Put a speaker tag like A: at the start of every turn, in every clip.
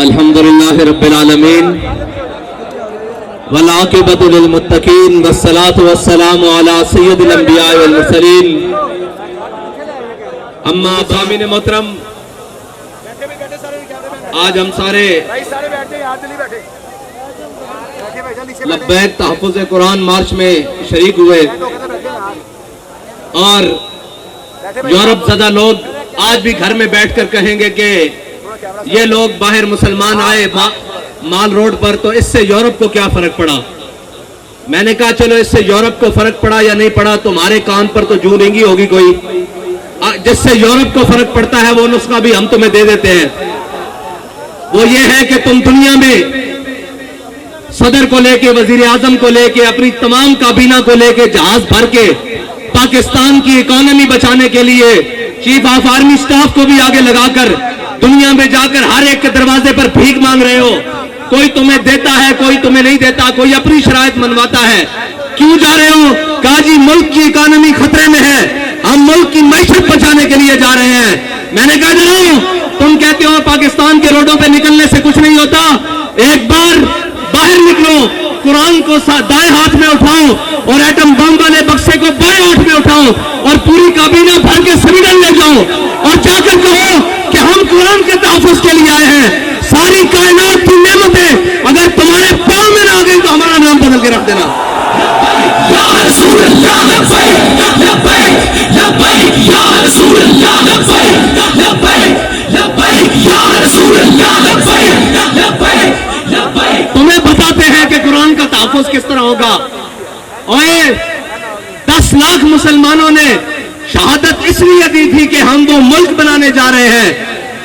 A: الحمدللہ رب العالمین والعاقبۃ للمتقین والصلاة والسلام علی سید الانبیاء والمرسلین اما بامین محترم، آج ہم سارے لبیک تحفظ قرآن مارچ میں شریک ہوئے اور یورپ زدہ لوگ آج بھی گھر میں بیٹھ کر کہیں گے کہ یہ لوگ باہر مسلمان آئے مال روڈ پر تو اس سے یورپ کو کیا فرق پڑا۔ میں نے کہا چلو اس سے یورپ کو فرق پڑا یا نہیں پڑا، تمہارے کان پر تو جو رنگی ہوگی کوئی، جس سے یورپ کو فرق پڑتا ہے وہ نسخہ بھی ہم تمہیں دے دیتے ہیں۔ وہ یہ ہے کہ تم دنیا میں صدر کو لے کے، وزیر اعظم کو لے کے، اپنی تمام کابینہ کو لے کے جہاز بھر کے پاکستان کی اکانومی بچانے کے لیے چیف آف آرمی سٹاف کو بھی آگے لگا کر دنیا میں جا کر ہر ایک کے دروازے پر بھیک مانگ رہے ہو۔ کوئی تمہیں دیتا ہے، کوئی تمہیں نہیں دیتا، کوئی اپنی شرائط منواتا ہے۔ کیوں جا رہے ہو؟ کہا جی ملک کی اکانومی خطرے میں ہے، ہم ملک کی معیشت بچانے کے لیے جا رہے ہیں۔ میں نے کہا جناب تم کہتے ہو پاکستان کے روڈوں پہ نکلنے سے کچھ نہیں ہوتا، ایک بار باہر نکلو، قرآن کو دائیں ہاتھ میں اٹھاؤ اور ایٹم بم والے بکسے کو بائیں ہاتھ میں اٹھاؤ اور پوری کابینہ بھر کے سویڈن لے جاؤ اور جا کر کہو کہ ہم قرآن کے تحفظ کے لیے آئے ہیں۔ ساری کائنات کی نعمتیں اگر تمہارے پاؤں میں نہ آ گئی تو ہمارا نام بدل کے رکھ دینا۔ یا رسول اللہ لبیک لبیک لبیک یا رسول اللہ لبیک لبیک لبیک یا رسول اللہ لبیک لبیک لبیک۔ تمہیں بتاتے ہیں کہ قرآن کا تحفظ کس طرح ہوگا۔ اور 10 لاکھ مسلمانوں نے شہادت اس لیے دی تھی کہ ہم وہ ملک بنانے جا رہے ہیں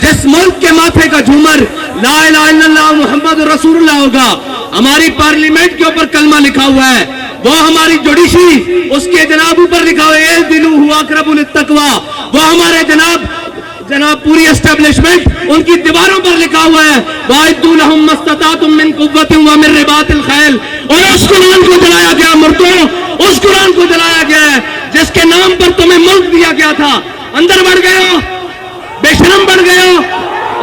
A: جس ملک کے ماتھے کا جھومر لا الہ الا اللہ محمد رسول اللہ ہوگا۔ ہماری پارلیمنٹ کے اوپر کلمہ لکھا ہوا ہے، وہ ہماری جوڈیشری اس کے جناب اوپر لکھا ہوا ہے اعدلوا هو اقرب للتقوی، وہ ہمارے جناب پوری اسٹیبلشمنٹ ان کی دیواروں پر لکھا ہوا ہے وَأَعِدُّوا لَهُم مَّا اسْتَطَعْتُم مِّن قُوَّةٍ وَمِن رِّبَاطِ الْخَيْلِ۔ اور اس قرآن کو جلایا گیا مردوں، اس قرآن کو جلایا گیا ہے جس کے نام پر تمہیں ملک دیا گیا تھا۔ اندر بڑھ گئے ہو، بے شرم بڑھ گئے ہو،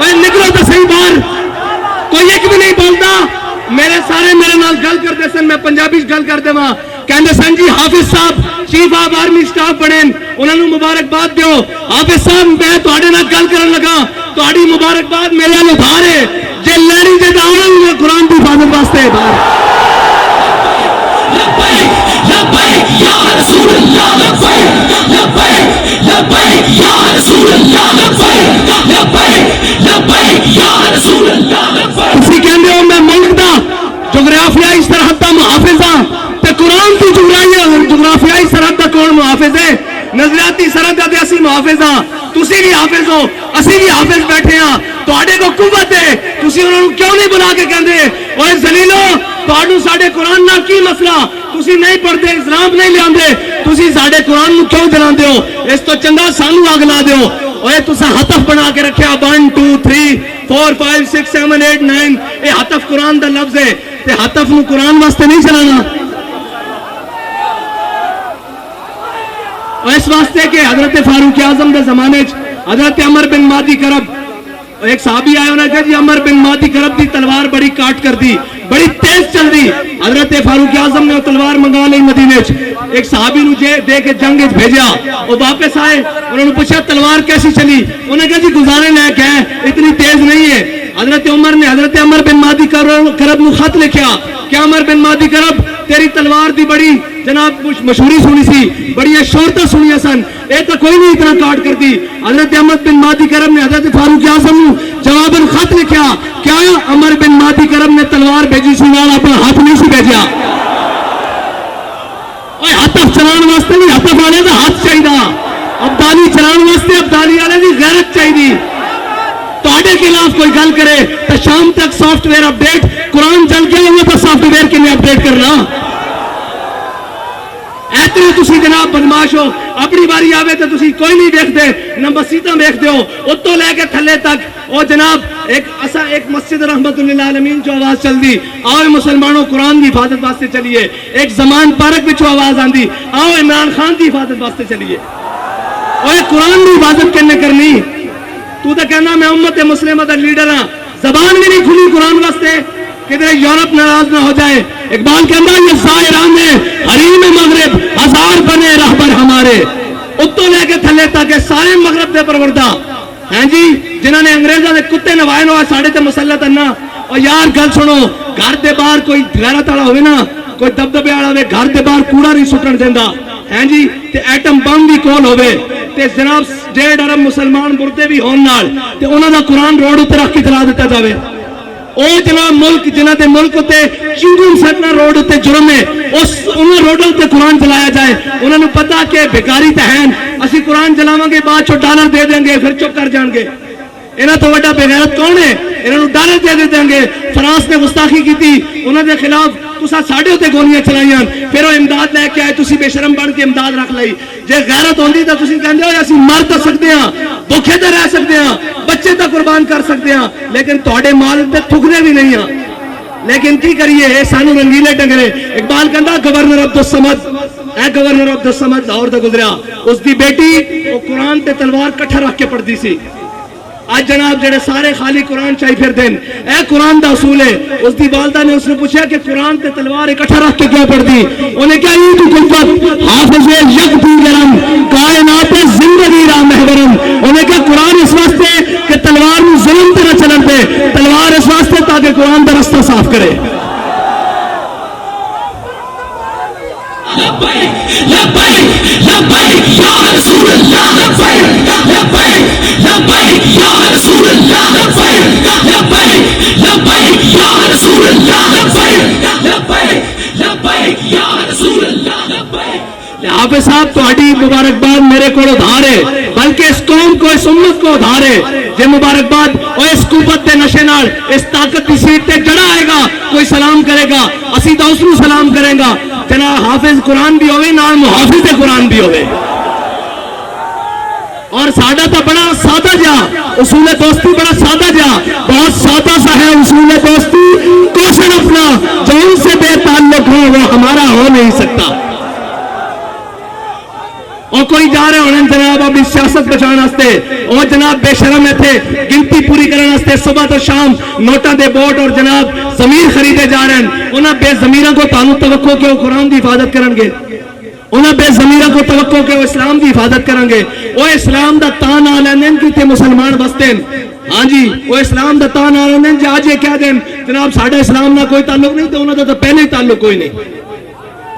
A: اور نکلو تو صحیح باہر۔ کوئی ایک بھی نہیں بولتا۔ میرے نال گل کرتے سن، میں پنجابی گل کرتے وہاں کہندے سن جی حافظ صاحب چیف آف آرمی سٹاف بنے، انہوں نے مبارکباد دیو۔ حافظ صاحب میں تواڈے نال گل کرن لگا، تواڈی مبارکباد میرے نال ادھار ہے جے لڑی دے داون میں قرآن دی حفاظت واسطے ادھار۔ لبیک لبیک یا رسول اللہ لبیک لبیک لبیک یا رسول اللہ لبیک لبیک لبیک یا رسول اللہ لبیک۔ تسی کہندے ہو میں ملک دا جغرافیائی سرحد دا محافظ ہاں تے قرآن کی جغرافیائی سرحد دا کون محافظ ہے؟ نظریاتی سرحد دا تے اسی محافظ ہاں، تسی بھی حافظ ہو، اسی بھی حافظ بیٹھے ہاں، تواڈے کو قوت ہے، تسی انہاں نوں کیوں نہیں بلا کے کہندے اوے ذلیلو تواڈوں ساڈے قرآن نال کی مسئلہ؟ تسی نہیں پڑھتے، اسلام نہیں لیاندے، تسی ساڈے قرآن نوں کیوں جلاندے ہو؟ اس تو چنگا سانوں اگ لا دیو۔ اوے تساں ہتف بنا کے رکھیا 1 2 3 4 5 6 7 8 9، اے ہتف قرآن دا لفظ ہے تے ہتف نوں قرآن واسطے نہیں چلانا۔ اور اس واسطے کہ حضرت فاروق اعظم دے زمانے حضرت عمر بن مادی کرب ایک صحابی آئے، انہوں نے کہا جی عمر بن مادی کرب دی تلوار بڑی کاٹ کر دی، بڑی تیز چل دی۔ حضرت فاروق اعظم نے وہ تلوار منگا لی مدینے چ، ایک صحابی نو دے کے جنگ بھیجا، وہ واپس آئے، انہوں نے پوچھا تلوار کیسی چلی؟ انہوں نے کہا جی گزارے لائق ہے، اتنی تیز نہیں ہے۔ حضرت عمر نے حضرت عمر بن مادی کرب نو خط لکھیا کہ عمر بن مادی کرب تیری تلوار دی بڑی جناب مشہوری سنی سی، بڑی شہرتیں سنیا سن، اے تو کوئی نہیں اتنا کاٹ کر دی۔ حضرت عمر بن مادی کرب نے حضرت فاروق اعظم نو جواباً خط لکھیا، کیا عمر بن مادی کرب نے تلوار بھیجی سی نال اپنا ہاتھ نہیں سی گیا ہاتف چلان واسطے نہیں ہاتف والے کا ہاتھ چاہیے ابدالی چلان واسطے ابدالی والے کی غیرت چاہیے تواڈے خلاف کوئی گل کرے تو شام تک سافٹ ویئر اپڈیٹ قرآن چل گیا وہ تو سافٹ ویئر کے لیے اپڈیٹ کرنا ایترے تسی جناب بدماش ہو اپنی باری آوے تو تسی کوئی نہیں دیکھتے نہ مسیطاں دیکھتے ہو اتوں لے کے تھلے تک او جناب ایک مسجد رحمت للعالمین جو آواز چل دی آؤ مسلمانوں قرآن کی حفاظت واسطے چلیے ایک زمان پارک وچوں آواز آندی آؤ عمران خان کی حفاظت واسطے چلیے اوے قرآن کی حفاظت کنے کرنی تو کہنا میں امت مسلمہ دا لیڈر ہاں زبان بھی نہیں کھلی قرآن واسطے کدھر یورپ ناراض نہ ہو جائے اقبال کہنا یہ زائران حریم مغرب ہزار بنے رہبر ہمارے اتوں لے کے تھلے تک سارے مغرب دے پروردہ ہیں جی جنہوں نے انگریزوں دے کتے نوائے نو ساڑھے تے مسلط انا اور یار گل سنو گھر دے باہر کوئی غیرت والا ہوئے نا کوئی دبدبے والا ہوئے گھر دے باہر کوڑا نہیں سٹن دیندا ہیں جی تے ایٹم بم بھی کول ہوئے تے جناب 1.5 ارب مسلمان مردے بھی ہون نال تے انہاں دا قرآن روڈ تے رکھ کے چلا دیتا جاوے او جناب ملک جنہ دے ملک تے چنگم سٹنا روڈ تے جرم ہے اس انہاں روڈوں تے قرآن چلایا جائے انہاں نوں پتہ کہ بیکاری تے ہیں اسی قرآن چلاواں گے بعد چوں ڈالر دے دیں گے پھر چپ کر جان گے انہاں تو وڈا بے غیرت کون ہے انہاں نوں ڈالر دے دیں گے فرانس نے گستاخی کیتی انہاں دے خلاف تسا ساڈے تے گولیاں چلائیاں پھر وہ امداد لے کے آئے تسی بے شرم بن کے امداد رکھ لئی جے غیرت ہوندی تے تسی کہندے ہو اسی مر تے سکدے ہاں بھوکے تے رہ سکدے ہاں بچے تے قربان کر سکدے ہاں لیکن تواڈے مال تے تھکدے بھی نہیں ہاں لیکن کی کریے اے سانو رنگیلے ڈنگرے اقبال کہندا گورنر عبدالصمد اے گورنر عبدالصمد لاہور دا گزریا اس دی بیٹی وہ قرآن تے تلوار کٹھا رکھ کے پڑھدی سی آج جناب جڑے سارے خالی قرآن چاہی پھر دین اے قرآن دا اصول ہے اس دی والدہ نے اس نے پوچھا کہ قرآن تے تلوار اکٹھا رکھ کے کیوں پڑھ دی انہیں کہا یہ تو کلفت حافظ یک دیگرم کائنات زندگی را محورم انہیں کہا قرآن اس واسطے کہ تلوار میں ظلم تے نہ چلن دے تلوار اس واسطے تاکہ قرآن دا رستہ صاف کرے لبیک لبیک لبیک یا رسول اللہ لبیک لبیک لبیک یا رسول اللہ لبیک لبیک لبیک یا رسول اللہ لبیک لبیک لبیک یا رسول اللہ لبیک حافظ صاحب تہاڈی مبارکباد میرے کو ادھار ہے بلکہ اس قوم کو اس امت کو ادھار ہے جے مبارکباد اور اس قوت دے نشے نال اس طاقت کی سیٹ تے جڑا آئے گا کوئی سلام کرے گا اسی تو اس نوں سلام کریں گا جناب حافظ قرآن بھی ہوئے نام محافظ قرآن بھی ہوئے اور سادہ تا بڑا سادہ جا اصول دوستی بڑا سادہ جا بہت سادہ سا ہے اصول دوستی کوشن اپنا جو ان سے بے تعلق ہو وہ ہمارا ہو نہیں سکتا اور کوئی جا رہے ہونے جناب اب اس سیاست بچانا ہستے اور جناب بے شرم ہے تھے گنتی پوری کرنا ہستے صبح تو شام نوٹا دے بوٹ اور جناب ضمیر خریدے جا رہے ہیں انہاں بے ضمیرہ کو تعلق توقع کہ وہ قرآن دی حفاظت کریں گے انہاں بے ضمیرہ کو توقع کہ وہ اسلام دی حفاظت کریں گے وہ اسلام دا تان آلینن کی تھے مسلمان بستے ہاں جی وہ اسلام دا تان آلینن جی آج یہ کہہ دیں جناب ساڑھا اسلام نہ کوئی تعلق نہیں تو انہوں دا تو پہلے ہی تعلق کوئی نہیں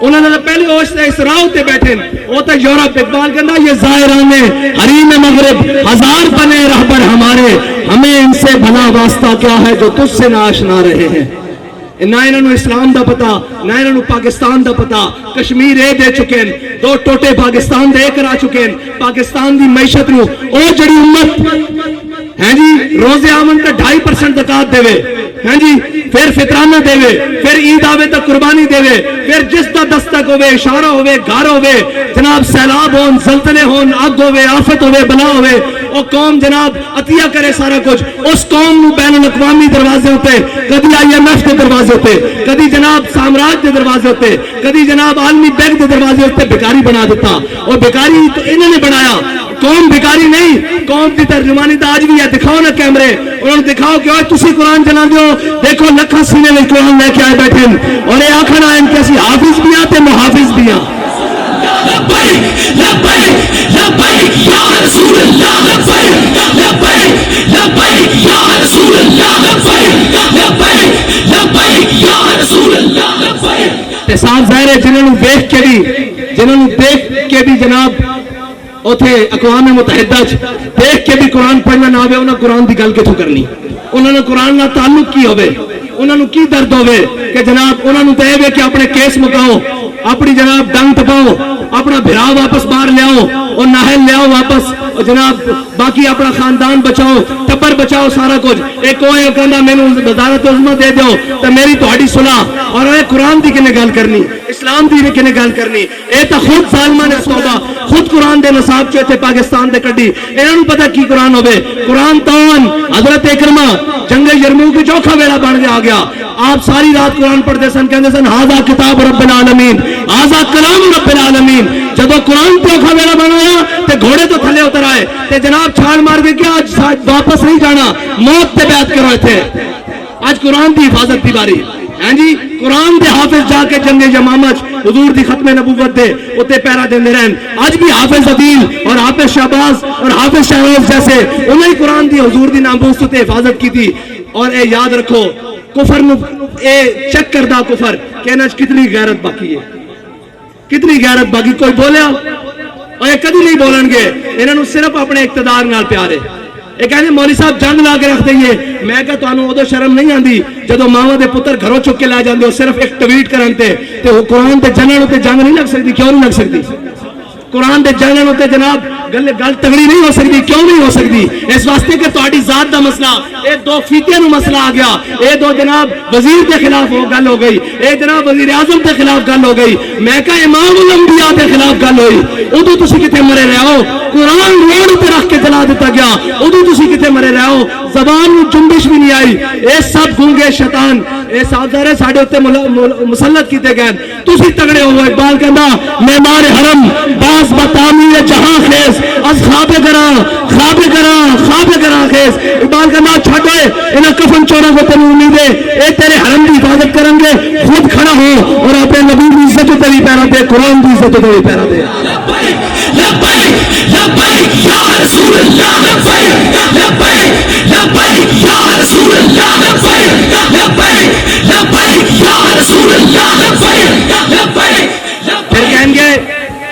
A: انہوں نے پہلے اس راہ تے بیٹھے وہ تو یورپ اقبال کہنا یہ زائران حریم مغرب ہزار بنے رہبر ہمارے ہمیں ان سے بھلا واسطہ کیا ہے جو تجھ سے نہ آشنا رہے ہیں نہ انہوں اسلام دا پتا نہ انہوں پاکستان دا پتا کشمیر اے دے چکے ہیں 2 ٹوٹے پاکستان دے کرا چکے ہیں پاکستان دی معیشت نو او جڑی امت ہیں جی روزے آمن کا 2.5% زکات دے وے ہیں جی پھر فطرانہ دے وے پھر عید آوے تا قربانی دے وے پھر جس دا دستک ہوئے اشارہ ہوئے گھر ہوئے جناب سیلاب ہون زلزلے ہون آگ ہوئے آفت ہوئے بلا ہوئے او قوم جناب عطیہ کرے سارا کچھ اس قوم نو بین الاقوامی دروازے ہوتے کدی IMF کے دروازے ہوتے کدی جناب سامراج کے دروازے ہوتے کدی جناب عالمی بینک کے دروازے ہوتے بیکاری بنا دیتا اور بیکاری تو انہوں نے بنایا قوم بیکاری نہیں قوم کی ترجمانی تو آج بھی ہے دکھاؤ نا کیمرے انہوں نے دکھاؤ کہ تسی قرآن چلا دیو دیکھو لکھا سینے میں قرآن لے کے آئے بیٹھے اور یہ آخنا ہے ان کے اسی حافظ بھی آتے محافظ بھی آتے لبیک لبیک لبیک یا رسول اللہ لبیک لبیک لبیک یا رسول اللہ لبیک لبیک لبیک یا رسول اللہ لبیک صاحب ظاہر ہے جنہوں نے دیکھ کے بھی جناب اوتھے اقوام متحدہ دیکھ کے بھی قرآن پڑھنا نہ ہوئے انہوں نے قرآن دی گل کتوں کرنی انہوں نے قرآن نہ تعلق کی ہوئے انہوں نے کی درد ہوئے کہ جناب انہوں نے تو یہ کہ اپنے کیس مکاؤ, اپنی جناب ڈنگ ٹپاؤ, اپنا بھرا واپس باہر لے آؤ اور ناہل لے آؤ واپس, اور جناب باقی اپنا خاندان بچاؤ, ٹبر بچاؤ, سارا کچھ. ایک کوئی کہندا مینوں وزارت عظمہ دے دیو تے میری تہاڈی صلح. اور اے قرآن دی کنے گل کرنی, اسلام دی کنے گل کرنی, اے تا خود ظالمان نے توبہ خود قرآن دے نصاب چ تے پاکستان دے کڈی. انہاں نوں پتہ کی قرآن ہوے. قرآن تون حضرت اکرمہ جنگ یرموک وچ چوکھا ویلا بن کے آ گیا. آپ ساری رات قرآن پڑھتے سن, کہندے سن ھذا کتاب رب العالمین, ھذا کلام رب العالمین. جدو قرآن چوکھا ویلا بنایا تے گھوڑے تو تھلے اتر آئے تے جناب چھال مار کے کیا آج واپس نہیں جانا, موت تے بیعت کرو تھے. آج قرآن دی حفاظت دی باری. ہاں جی, قرآن دے حافظ جا کے جنگ یمامہ حضور دی ختم نبوت دے اتے پیرا دیندے رہن. آج بھی حافظ عدیل اور حافظ شہباز اور حافظ شہباز جیسے انہیں قرآن دی حضور دی ناموس تے حفاظت کی تھی. اور اے یاد رکھو کفر اے چیک کردہ کفر کہنا کتنی غیرت باقی ہے, کتنی غیرت باقی. کوئی بولیا اور یہ کدی نہیں بولن گے. انہوں نے صرف اپنے اقتدار نال پیار ہے. یہ کہنے مولی صاحب جنگ لا کے رکھ دئیے. میں کہا تو انہوں ادھو شرم نہیں آندی جدو ماما دے پتر گھروں چک کے لائے جاندے ہو صرف ایک ٹویٹ کرنتے تے وہ قرآن تے جنگل ہوتے جنگ نہیں لگ سکتی. کیوں نہیں لگ سکتی؟ قرآن دے جنگل ہوتے جناب گل تگڑی نہیں ہو سکتی. کیوں نہیں ہو سکتی؟ اس واسطے کہ تہاڈی ذات دا مسئلہ, اے دو فیتیاں نو مسئلہ آ گیا, اے دو جناب وزیر دے خلاف گل ہو گئی, اے جناب وزیر اعظم دے خلاف گل ہو گئی. میں کہا امام الانبیاء دے خلاف گل ہوئی, ادو تسی کتے مرے رہے ہو. قرآن روڈ پہ رکھ کے جلا دیتا گیا, ادو تسی کتے مرے رہے ہو. زبان میں جنبش بھی نہیں آئی. اے سب گونگے شیطان اے سازدارے ساڈے اوتے مسلط کیتے گئے. تسی تگڑے ہو. اقبال کہندا معمار حرم باز بتامیر جہاں خیز از خواب گراں خواب گراں خواب گراں خیز. اقبال کہندا چھڈ اے انہاں کفن چوراں کو تینوں امید ہے اے تیرے حرم دی حفاظت کریں گے. خود کھڑا ہو اور اپنے نبی کی عزت تے بھی پیرا دے, قرآن کی عزت تے بھی پیرا دے. لبیک لبیک یا رسول اللہ, لبیک لبیک لبیک یا رسول اللہ, لبیک لبیک لبیک یا رسول اللہ, لبیک لبیک. پھر کہیں گے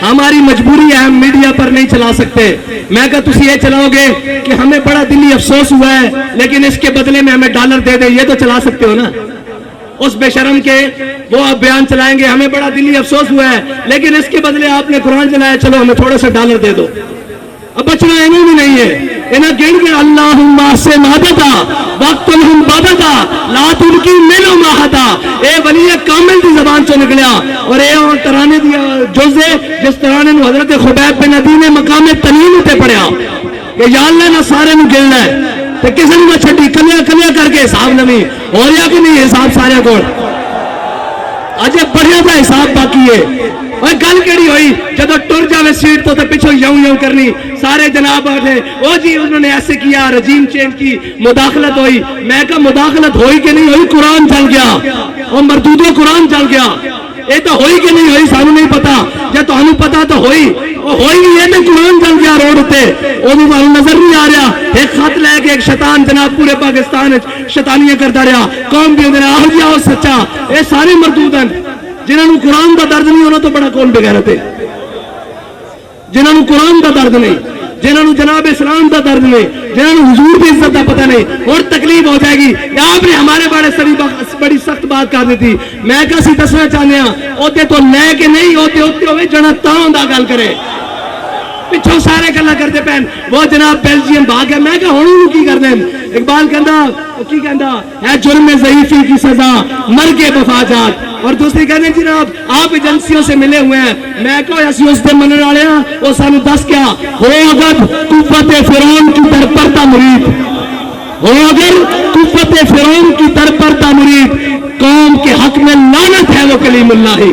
A: ہماری مجبوری ہے, ہم میڈیا پر نہیں چلا سکتے. میں کہا تسی یہ چلاؤ گے کہ ہمیں بڑا دلی افسوس ہوا ہے لیکن اس کے بدلے میں ہمیں ڈالر دے دیں, یہ تو چلا سکتے ہو نا. اس بے شرم کے وہ آپ بیان چلائیں گے ہمیں بڑا دلی افسوس ہوا ہے لیکن اس کے بدلے آپ نے قرآن چلایا, چلو ہمیں تھوڑا سا ڈالر دے دو. اب بچنا انہوں بھی نہیں ہے. انہیں کہیں گے اللہم سے مادتا وقت الہم بادتا لا تلکی ملو ماہتا. اے ولی کامل دی زبان چو نکلیا اور اے ترانے دی جزے جس ترانے نو حضرت خبیب بن عدی نے مقام تنین تے پڑھیا کہ یا اللہ نہ سارے نو گلنا ہے تے کسی نے چھٹی کلیا کلیا کر کے حساب نمی ہو رہا کہ نہیں حساب سارے کو اجے بڑھیا دا حساب باقی ہے. اور گل کیڑی ہوئی جدو ٹر جاوے سیٹ تو پچھو یوں یوں کرنی سارے جناب آٹھے او جی انہوں نے ایسے کیا, رجیم چینج کی, مداخلت ہوئی. میں کہا مداخلت ہوئی کہ نہیں ہوئی, قرآن چل گیا اور مردودوں قرآن چل گیا. یہ تو ہوئی کہ نہیں ہوئی سانو نہیں پتا, جب تو ہمیں پتا تو ہوئی یہ تو قرآن چل گیا روڈ تے, وہ بھی نظر نہیں آ رہا. ایک خط لے کے ایک شیطان جناب پورے پاکستان شیطانیاں کرتا رہا, قوم بھی ادھر آہو جاؤ سچا. یہ سارے مردود ہیں جنہوں نے قرآن کا درد نہیں ہونا تو بڑا کون بغیرت ہے. جنہوں نے قرآن کا درد نہیں, جنہوں نے جناب اسلام کا درد نہیں, جنہوں نے حضور کی عزت کا پتہ نہیں, اور تکلیف ہو جائے گی. آپ نے ہمارے بڑی سخت بات کر دی تھی. میں کسی دسنا چاہنے ہیں اوتے تو لے کے نہیں ہوتے ہوتے ہوئے جنا تاؤں دا گل کرے پچھو سارے گلا کرتے پہن. وہ جناب بیلجیم بھاگ گیا. میں کہا ہوں کی کر دیں. اقبال کہندا ہے جرم ضعیفی کی سزا مر کے مفاجات. اور دوسری کہنے جناب آپ ایجنسیوں سے ملے ہوئے ہیں. میں کہا ایسی اس دے منن والے ہیں وہ سانو دس کیا ہو اگر قوت فرعون کی در پردہ مرید, ہو اگر قوت فرعون کی در پردہ مرید, قوم کے حق میں لعنت ہے وہ کلیم اللہ.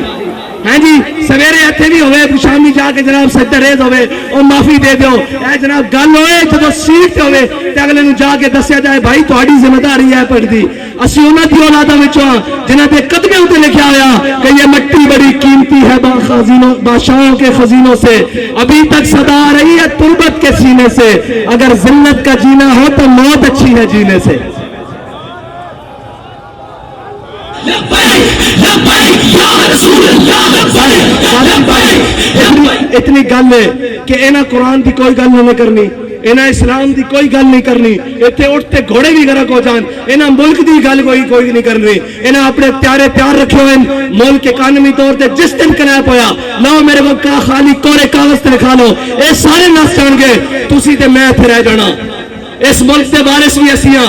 A: ہاں جی سویرے اتنے بھی ہوئے شامی جا کے جناب سجدہ ریز ہوئے اور معافی دے دیو. اے جناب گل ہوئے جب سیٹ تے ہوئے تے اگلے نو جا کے دسیا جائے بھائی تہاڈی ذمہ داری ہے پڑھ دی. اسی انہاں دی اولاداں وچوں جنہاں دے قدمے اوتے لکھیا ہویا کہ یہ مٹی بڑی قیمتی ہے بادشاہوں کے خزینوں سے, ابھی تک صدا آ رہی ہے تربت کے سینے سے, اگر ذلت کا جینا ہو تو موت اچھی ہے جینے سے. اتنی گل ہے کہ انہاں قرآن کی کوئی گل نہیں کرنی, انہاں اسلام دی کوئی گل نہیں کرنی, ایتھے اٹھتے گھوڑے بھی غرق ہو جان, انہاں ملک دی گل کوئی نہیں کرنی. انہاں اپنے پیارے پیار رکھے ہوئے ملک اکانومی طور تے جس دن کنیپ ہویا لاؤ میرے کو کا خالی کورے کاغذ تے لکھا لو, اے سارے نس جان گے, تسی تے میں ایتھے رہ جانا. اس ملک دے وارث بھی اسیاں,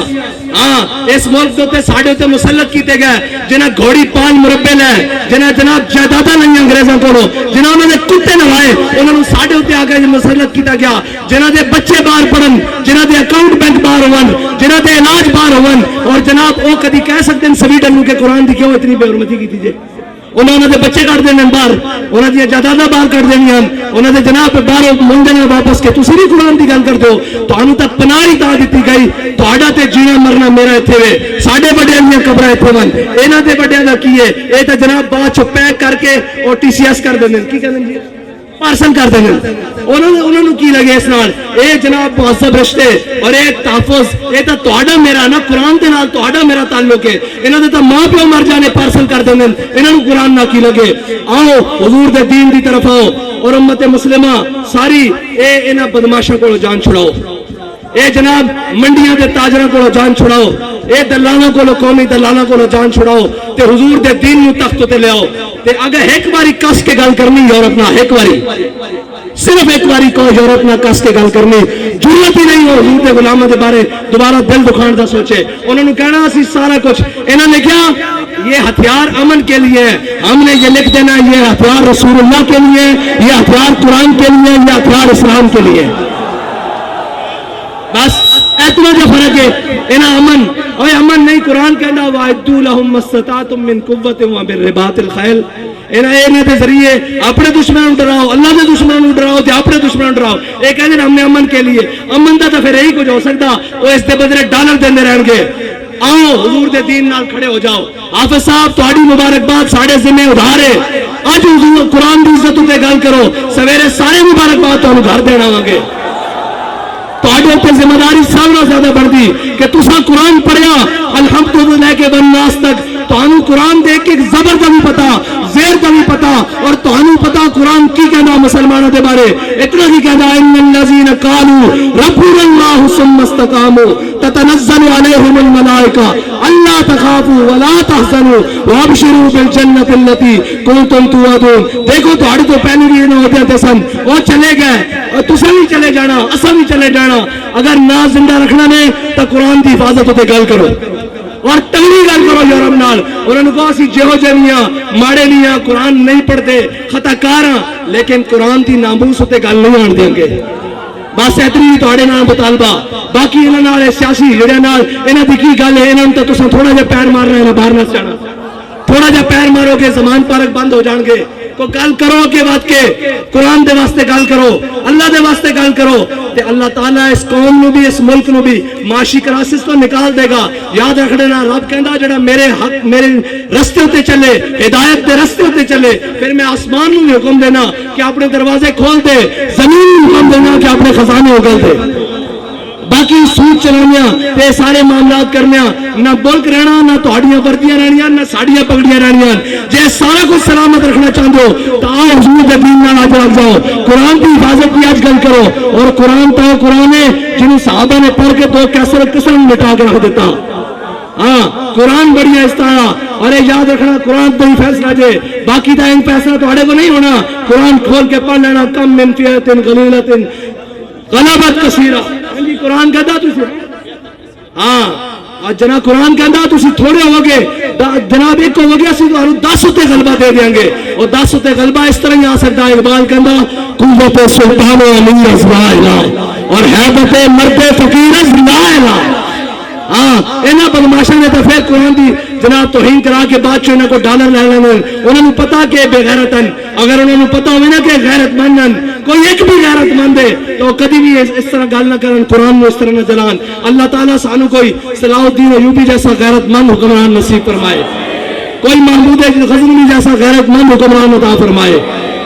A: ہاں اس ملک دے تے ساڈے تے مسلط کیتے گئے جنہاں گھوڑی 5 مربے لے, جنہاں جناب جائیداداں لئیاں انگریزاں کولوں, جنہاں انہاں دے کتے نوائے انہاں نوں ساڈے تے آ کے مسلط کیتا گیا, جنہاں دے بچے باہر پڑھن, جنہاں دے اکاؤنٹ بینک باہر ہون, جنہاں دے علاج باہر ہون, اور جناب وہ کدی کہہ سکتے ہیں سویڈن نوں کہ قرآن دی کیوں اتنی بے حرمتی کیتی جے. انہوں نے بچے کٹ دینے باہر, انہوں نے جائیداداں باہر کٹ دینی, انہوں نے جناب باہر منگنے واپس کے تسی نہیں قرآن دی گل کرتے ہو. تانوں تے پناہ ہی تا دتی گئی, تہاڈا تے جینا مرنا میرا ایتھے وے, ساڈے بڑیاں دیاں قبراں ایتھے ون, انہاں دے بڑیاں دا کی ہے, اے تے جناب بعد چ پیک کر کے اور ٹی سی ایس کر دیندے, کی کہندے جی پارسل کر دیں. انہوں نے کی لگے اس نال, اے جناب مہذب رشتے اور اے تحفظ, اے تا تہاڈا میرا نا قرآن دے نال تہاڈا میرا تعلق ہے. انہاں دے تا ماں پیو مر جانے پارسل کر دیں, انہاں نوں قرآن نہ کی لگے. آؤ حضور دے دین دی طرف آؤ اور امت مسلمہ ساری اے انہاں بدماشاں کولوں جان چھڑاؤ, اے جناب منڈیاں دے تاجراں کولوں جان چھڑاؤ, اے دلالاں کولوں قومی دلالاں کولوں جان چھڑاؤ تے حضور دے دین نوں تخت تے لے آؤ. تے اگر ایک باری کس کے گل کرنی یورپ نہ, ایک باری صرف ایک باری کو یورپ نہ کس کے گل کرنی, ضرورت ہی نہیں ہو حضور دے غلاماں دے بارے دوبارہ دل دکھان دا سوچے. انہوں نے کہنا اسی سارا کچھ, انہوں نے کیا یہ ہتھیار امن کے لیے ہے, ہم نے یہ لکھ دینا یہ ہتھیار رسول اللہ کے لیے, یہ ہتھیار قرآن کے لیے, یہ ہتھیار اسلام کے لیے. بس اتنا جو فرق ہے. انہاں امن اوے امن نہیں, قرآن کہنا وَاعِدُّوا لَهُم مَّا اسْتَطَعْتُم مِّن قُوَّةٍ وَمِن رِّبَاطِ الْخَيْلِ, انہاں دے ذریعے اپنے دشمنوں ڈراؤ, اللہ دے دشمنوں ڈراؤ تے اپنے دشمنوں ڈراؤ. اے کہندے ہم نے امن کے لیے, امن دا تے پھر یہی کچھ ہو سکتا, وہ اس دے بدلے ڈالر دیندے رہن گے. آؤ حضور دے دین نال کھڑے ہو جاؤ. حافظ صاحب تہاڈی مبارکباد ساڈے ذمہ ادھار ہے, اج حضور قرآن دی عزت تے گل کرو, سویرے سارے مبارکباد تانوں گھر دینا آواں گے. تہاڈے تے ذمہ داری سب نال زیادہ بڑھدی کہ تساں قرآن پڑھیا الحمد تو لے کے والناس تک, تانوں قرآن دے کے زبر دا بھی پتا, زیر دا بھی پتا, اور تانوں پتا قرآن کی کہنا مسلمانوں دے بارے. اتنا ہی کہنا ان الذین قالوا ربنا اللہ ثم استقاموا تتنزل علیہم الملائکہ الا تخافوا ولا تحزنوا وابشروا بالجنۃ التي کنتم توعدون. دیکھو تہاڈے تو پہلے بھی نہ ہوتے سن, وہ چلے گئے, اور تساں بھی چلے جانا, اساں بھی چلے جانا. اگر نہ زندہ رکھنا نے تو قرآن کی حفاظت ہوتے گل کرو اور تگڑی گل کرو یورپ نال. انہوں نے کہا اسی جہو جہیاں ماڑے لیاں قرآن نہیں پڑھتے خطا کار ہاں, لیکن قرآن کی ناموس ہوتے گل نہیں آن دیں گے. بس اتنی تہاڈے نال مطالبہ. باقی انہاں نال سیاسی جڑے نال انہاں دی کی گل ہے, انہاں تے تساں تھوڑا جہا پیر مارنا ہے, باہر نہ جانا, تھوڑا جہا پیر مارو گے زمان پارک بند ہو جان گے. کو گل کرو کے بات کے قرآن دے واسطے گل کرو, اللہ دے واسطے گل کرو, تے اللہ تعالیٰ اس قوم نو بھی اس ملک نو بھی معاشی کرائسس تو نکال دے گا. یاد رکھ لینا رب کہندا جڑا میرے حق میرے رستے تے چلے, ہدایت دے رستے تے چلے, پھر میں آسمان نو حکم دینا کہ اپنے دروازے کھول دے, زمین نو حکم دینا کہ اپنے خزانے اگل دے. باقی سود چلانا تے سارے معاملات کرنا, نہ ملک رہنا, نہ تہاڈیاں وردیاں رہنیاں, نہ ساڈیاں پگڑیاں رہنیاں. جے سارا کچھ سلامت رکھنا چاہتے ہو تو آؤ حضور دے دین نال اج لگ جاؤ, قرآن کی حفاظت کی اج گل کرو. اور قرآن تو قرآن ہے جنہوں صحابہ نے پڑھ کے تو کیسر قسم مٹا کے رکھ دیتا. ہاں قرآن بڑی اس طرح, اور یاد رکھنا قرآن تو ہی فیصلہ جے, باقی دا ان فیصلہ تہاڈے کو نہیں ہونا. قرآن کھول کے پڑھ لینا, کم من فئۃ قلیلۃ غلبت کثیرہ. قرآن کہتا تسی, ہاں جناب قرآن کہتا تسی تھوڑے ہو گے, جناب ایک ہو گیا, اسی تمہیں 10 اتے غلبہ دے دیں گے. اور 10 اتے غلبہ اس طرح ہی آ سکتا ہے. اقبال کہتا قوت سلطان علی از لا الہ اور حیبت مرد فقیر از لا الہ. ہاں انہاں بدماشاں نے تو پھر قرآن دی جناب توہین کرا کے بعد چ انہاں کو ڈالر لے لینے. انہوں نے پتا کہ بے غیرت ہیں, اگر انہوں نے پتا ہوئے نا کہ غیرت مند ہیں, کوئی ایک بھی غیرت مند ہے تو کدی بھی اس طرح گل نہ کرن, قرآن میں اس طرح نہ جلان. اللہ تعالیٰ سانو کوئی صلاح الدین ایوبی جیسا غیرت مند حکمران نصیب فرمائے, کوئی محمود غزنوی جیسا غیرت مند حکمران عطا فرمائے,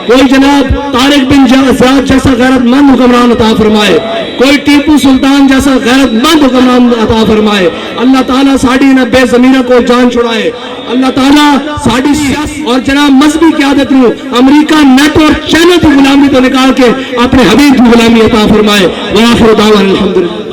A: کوئی جناب طارق بن زیاد جیسا غیرت مند حکمران عطا فرمائے, کوئی ٹیپو سلطان جیسا غیرت مند حکمران عطا فرمائے. اللہ تعالیٰ ساڑی نہ بے زمینہ کو جان چھڑائے, اللہ تعالیٰ ساڑی سیاست اور جناب مذہبی قیادت نو امریکہ نیٹو اور چائنا کی غلامی تو نکال کے اپنے حبیب کی غلامی عطا فرمائے. وآخر دعوانا الحمدللہ.